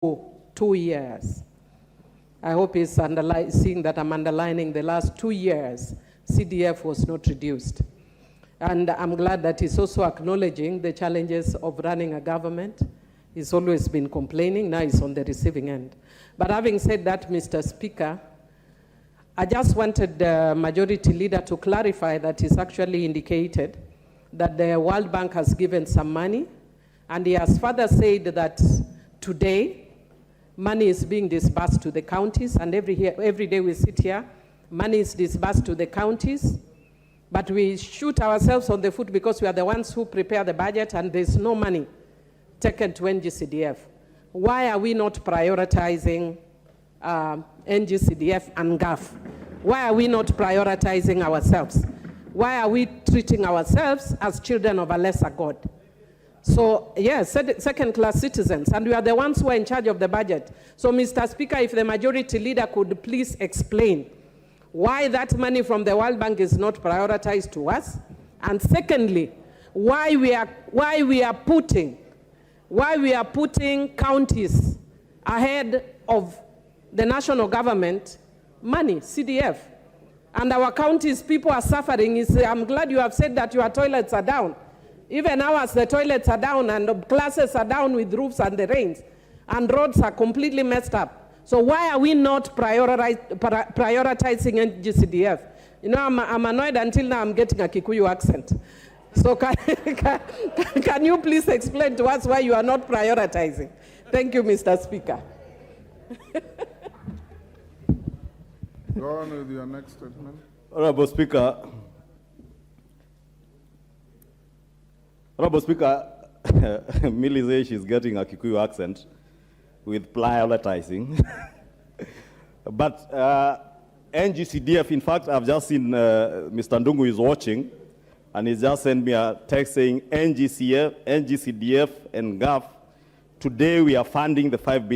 2 years. I hope he's seeing that I'm underlining the last 2 years, CDF was not reduced. And I'm glad that he's also acknowledging the challenges of running a government. He's always been complaining, now he's on the receiving end. But having said that, Mr. Speaker, I just wanted the majority leader to clarify that he's actually indicated that the World Bank has given some money, and he has further said that today, money is being disbursed to the counties, and every day we sit here, money is disbursed to the counties, but we shoot ourselves on the foot because we are the ones who prepare the budget and there's no money taken to NGCDF. Why are we not prioritizing NGCDF and GAF? Why are we not prioritizing ourselves? Why are we treating ourselves as children of a lesser God? So, yes, second-class citizens, and we are the ones who are in charge of the budget. So, Mr. Speaker, if the majority leader could please explain why that money from the World Bank is not prioritized to us, and secondly, why we are putting counties ahead of the national government money, CDF. And our counties, people are suffering. I'm glad you have said that your toilets are down. Even ours, the toilets are down and the classes are down with roofs and the rains. And roads are completely messed up. So why are we not prioritizing NGCDF? You know, I'm annoyed until now I'm getting a Kikuyu accent. So can you please explain to us why you are not prioritizing? Thank you, Mr. Speaker. Go on with your next statement. Honorable Speaker, Millie says she's getting a Kikuyu accent with prioritizing. But NGCDF, in fact, I've just seen Mr. Ndungu is watching, and he just sent me a text saying NGCDF and GAF, today we are funding the 5 billion.